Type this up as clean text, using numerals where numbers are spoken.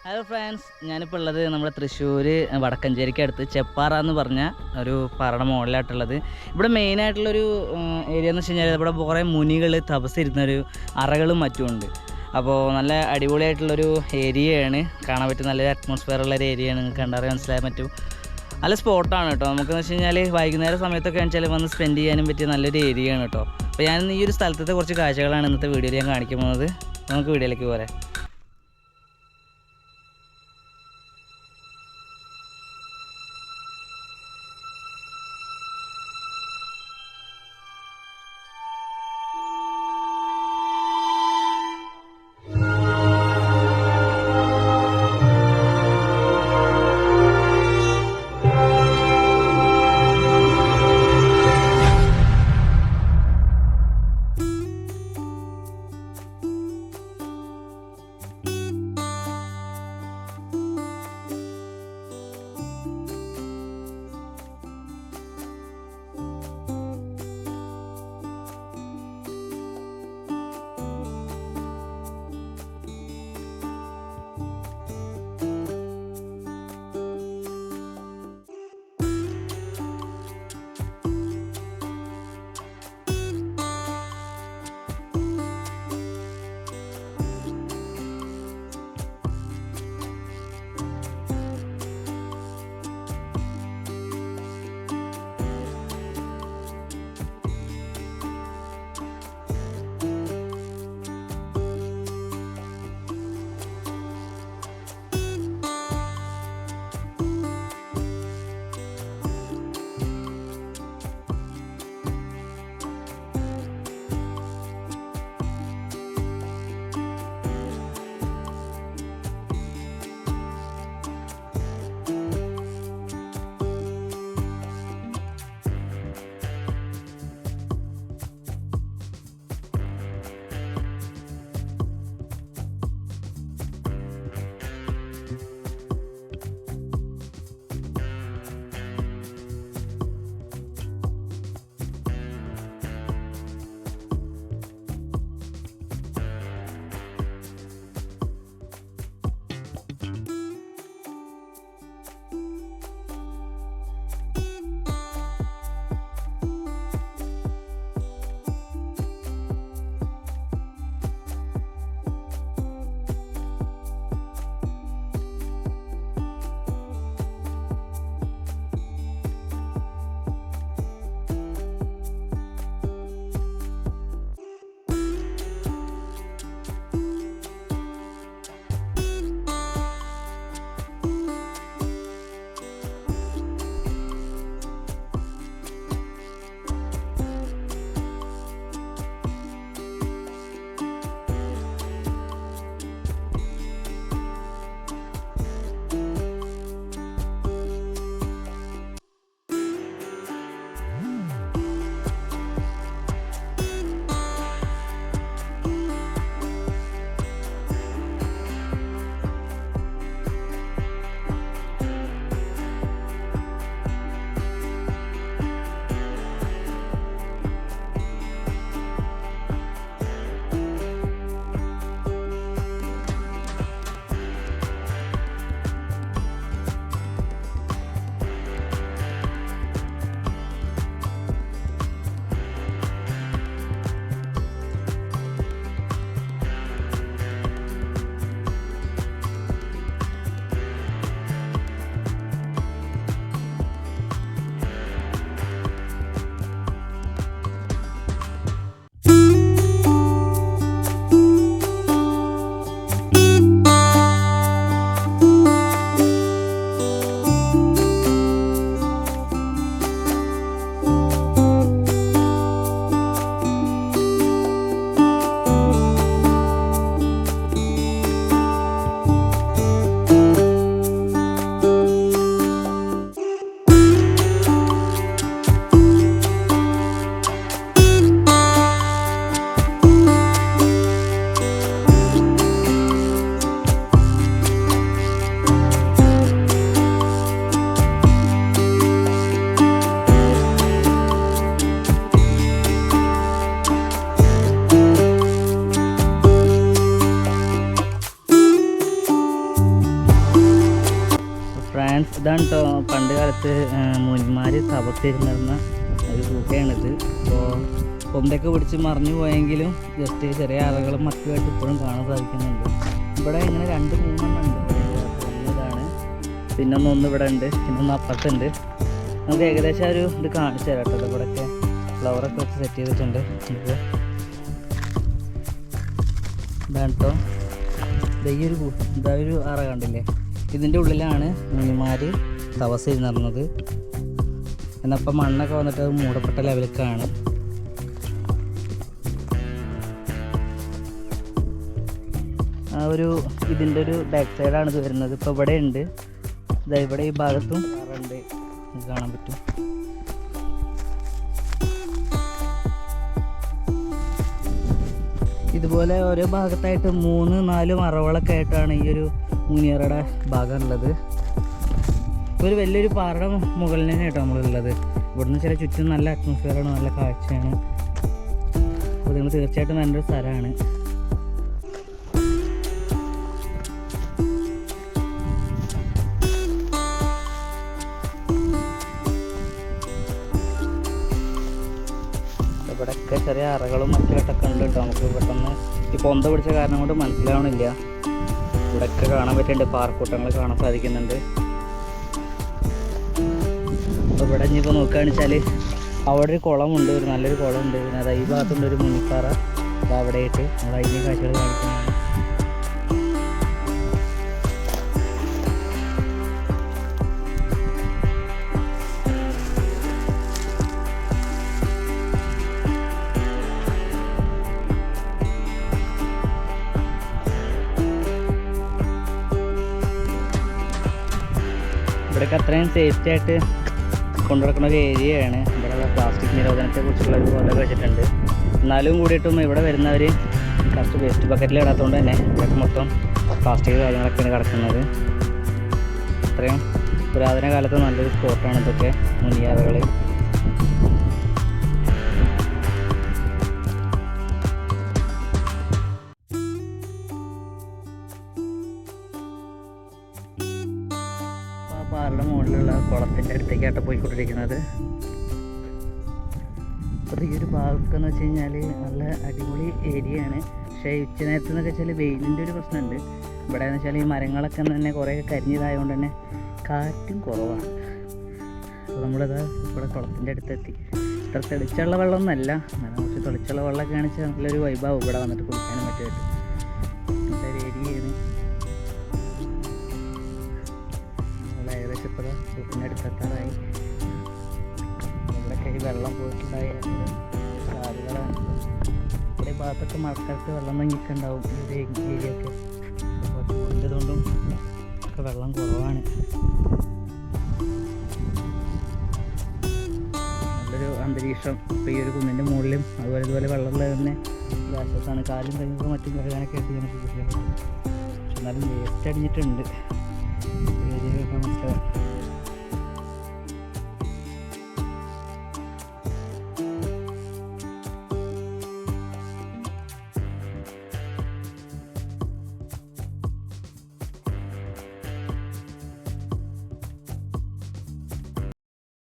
Hello friends, ഞാനിപ്പോൾ ഉള്ളത് നമ്മുടെ തൃശ്ശൂർ വടക്കഞ്ചേരിക്ക് അടുത്ത് ചെപ്പാറ എന്ന് പറഞ്ഞ ഒരു പാറയുടെ മുകളിലായിട്ടുള്ളത്. ഇവിടെ മെയിനായിട്ടുള്ളൊരു ഏരിയ എന്ന് വെച്ച് കഴിഞ്ഞാൽ ഇവിടെ കുറേ മുനികൾ തപസ്സിരുന്നൊരു അറകളും മറ്റുമുണ്ട്. അപ്പോൾ നല്ല അടിപൊളിയായിട്ടുള്ളൊരു ഏരിയയാണ്, കാണാൻ പറ്റും. നല്ലൊരു അറ്റ്മോസ്ഫിയർ ഉള്ളൊരു ഏരിയയാണ്, നിങ്ങൾക്ക് കണ്ടറിയാൻ മനസ്സിലാൻ പറ്റും. നല്ല സ്പോട്ടാണ് കേട്ടോ. നമുക്കെന്ന് വെച്ച് കഴിഞ്ഞാൽ വൈകുന്നേരം സമയത്തൊക്കെ വെച്ചാൽ വന്ന് സ്പെൻഡ് ചെയ്യാനും പറ്റിയ നല്ലൊരു ഏരിയയാണ് കേട്ടോ. അപ്പോൾ ഞാൻ ഈ ഒരു സ്ഥലത്തെ കുറച്ച് കാഴ്ചകളാണ് ഇന്നത്തെ വീഡിയോയിൽ ഞാൻ കാണിക്കാൻ പോകുന്നത്. നമുക്ക് വീഡിയോയിലേക്ക് പോരാം. ഇതാണ് കേട്ടോ പണ്ട് കാലത്ത് മുനിമാർ തപസ്സിരുന്നിരുന്ന ഒരു ഗുഹയാണിത്. അപ്പോൾ കൊമ്പൊക്കെ പിടിച്ച് മറിഞ്ഞു പോയെങ്കിലും ജസ്റ്റ് ചെറിയ അറകളും മറ്റുമായിട്ട് ഇപ്പോഴും കാണാൻ സാധിക്കുന്നുണ്ട്. ഇവിടെ ഇങ്ങനെ 2-3 എണ്ണം ഉണ്ട്. ഇതാണ് പിന്നെ ഒന്ന് ഇവിടെ ഉണ്ട്, പിന്നെ ഒന്ന് അപ്പുറത്തുണ്ട്. നമുക്ക് ഏകദേശം ഒരു ഇത് കാണിച്ചു തരാം കേട്ടോ. ഇവിടെയൊക്കെ ഫ്ലവറൊക്കെ വെച്ച് സെറ്റ് ചെയ്തിട്ടുണ്ട്. നമുക്ക് ഇതാണ് കേട്ടോ ഇതൊരു അറ കണ്ടില്ലേ, ഇതിൻ്റെ ഉള്ളിലാണ് മുനിമാർ തപസ് ഇരുന്നിരുന്നത്. എന്നപ്പം മണ്ണൊക്കെ വന്നിട്ട് അത് മൂടപ്പെട്ട ലെവലിലേക്കാണ്. ഇതിൻ്റെ ഒരു ബാക്ക് സൈഡാണ് ഇത് വരുന്നത്. ഇപ്പോൾ ഇവിടെ ഉണ്ട്, ഇവിടെ ഈ ഭാഗത്തും ഉണ്ട്, കാണാൻ പറ്റും. ഇതുപോലെ ഓരോ ഭാഗത്തായിട്ട് 3-4 മറകളൊക്കെ ആയിട്ടാണ് ഈ ഒരു മുനിയറയുടെ ഭാഗം ഉള്ളത്. ഒരു വലിയൊരു പാറയുടെ മുകളിൽ തന്നെയായിട്ടോ നമ്മളുള്ളത്. ഇവിടുന്ന് ചില ചുറ്റും നല്ല അറ്റ്മോസ്ഫിയറാണ്, നല്ല കാഴ്ചയാണ്. അപ്പോൾ നിങ്ങൾ തീർച്ചയായിട്ടും നല്ലൊരു സ്ഥലമാണ്. ഇവിടെയൊക്കെ ചെറിയ അറകളും മറ്റുമായിട്ടൊക്കെ ഉണ്ട് കേട്ടോ. നമുക്ക് പെട്ടെന്ന് ഈ പൊന്ത പിടിച്ച കാരണം കൊണ്ട് മനസ്സിലാവണില്ല. ഇവിടെയൊക്കെ കാണാൻ പറ്റുന്നുണ്ട്, പാറക്കൂട്ടങ്ങൾ കാണാൻ സാധിക്കുന്നുണ്ട്. അപ്പോൾ ഇവിടെ ഇനിയിപ്പോൾ നോക്കുകയാണെന്ന് വെച്ചാൽ അവിടെ ഒരു കുളമുണ്ട്, ഒരു നല്ലൊരു കുളമുണ്ട്. പിന്നെ അത് ഈ ഭാഗത്തുണ്ട് ഒരു മുനിപ്പാറ, അത് അവിടെയായിട്ട് നമ്മൾ അതിൻ്റെ കാഴ്ചകൾ കാണിക്കുന്നതാണ്. ഇവിടെയൊക്കെ അത്രയും സേഫ്റ്റി ആയിട്ട് കൊണ്ടു നടക്കുന്ന ഒരു ഏരിയയാണ്. ഇവിടെ പ്ലാസ്റ്റിക് നിരോധനത്തെക്കുറിച്ചുള്ള ഒരു ബോധം വെച്ചിട്ടുണ്ട്. എന്നാലും കൂടിയിട്ടും ഇവിടെ വരുന്നവർ കറക്റ്റ് വേസ്റ്റ് ബക്കറ്റിൽ ഇടാത്തതുകൊണ്ട് തന്നെ ഇവിടെയൊക്കെ മൊത്തം പ്ലാസ്റ്റിക് കാര്യങ്ങളൊക്കെയാണ് കിടക്കുന്നത്. അത്രയും പുരാതന കാലത്ത് നല്ലൊരു സ്പോട്ടാണ് ഇതൊക്കെ, മുനിയാറകൾ. പാറയുടെ മുകളിലുള്ള കുളത്തിൻ്റെ അടുത്തേക്കായിട്ട് പോയിക്കൊണ്ടിരിക്കുന്നത്. അപ്പോൾ ഈ ഒരു ഭാഗമൊക്കെ എന്ന് വെച്ച് കഴിഞ്ഞാൽ നല്ല അടിപൊളി ഏരിയയാണ്. പക്ഷേ ഉച്ച നേരത്ത് എന്നൊക്കെ വെച്ചാൽ വെയിലിൻ്റെ ഒരു പ്രശ്നമുണ്ട്. ഇവിടെ എന്ന് വെച്ചാൽ ഈ മരങ്ങളൊക്കെ തന്നെ കുറേയൊക്കെ കരിഞ്ഞതായതുകൊണ്ട് തന്നെ കാറ്റും കുറവാണ്. അപ്പോൾ നമ്മളിത് ഇവിടെ കുളത്തിൻ്റെ അടുത്തെത്തി. ഇത്ര തെളിച്ചുള്ള വെള്ളമൊന്നുമല്ല, നല്ല കുറച്ച് തെളിച്ചുള്ള വെള്ളമൊക്കെ കാണിച്ചാൽ നല്ലൊരു വൈബാവും ഇവിടെ വന്നിട്ട് കുളിക്കാനും മറ്റുമായിട്ട്. നല്ലൊരു ഏരിയയാണ്. ഏകദേശം ഇപ്പോൾ കുളത്തിൻ്റെ അടുത്തെത്താറായി. ഇവിടെയൊക്കെ ഈ വെള്ളം പോയിട്ടുണ്ടായ ചാലുകളാണ്. ഇവിടെ ഭാഗത്തൊക്കെ മഴക്കാലത്ത് വെള്ളം തങ്ങിയൊക്കെ ഉണ്ടാവും ഈ ഒരു ഏരിയയൊക്കെ. അപ്പോൾ ചൂടിൻ്റെതുകൊണ്ടും ഒക്കെ വെള്ളം കുറവാണ്. നല്ലൊരു അന്തരീക്ഷം ഇപ്പോൾ ഈ ഒരു കുന്നിൻ്റെ മുകളിലും അതുപോലെ ഇതുപോലെ വെള്ളമുള്ളത് തന്നെ ആശ്വാസമാണ്. കാലും കൈകളും മറ്റും കഴുകാനൊക്കെ ആയിട്ട് ചെയ്യാൻ പറ്റും. പക്ഷെ എന്നാലും വേസ്റ്റ് അടിഞ്ഞിട്ടുണ്ട് ഏരിയയൊക്കെ മനസ്സിലാവും.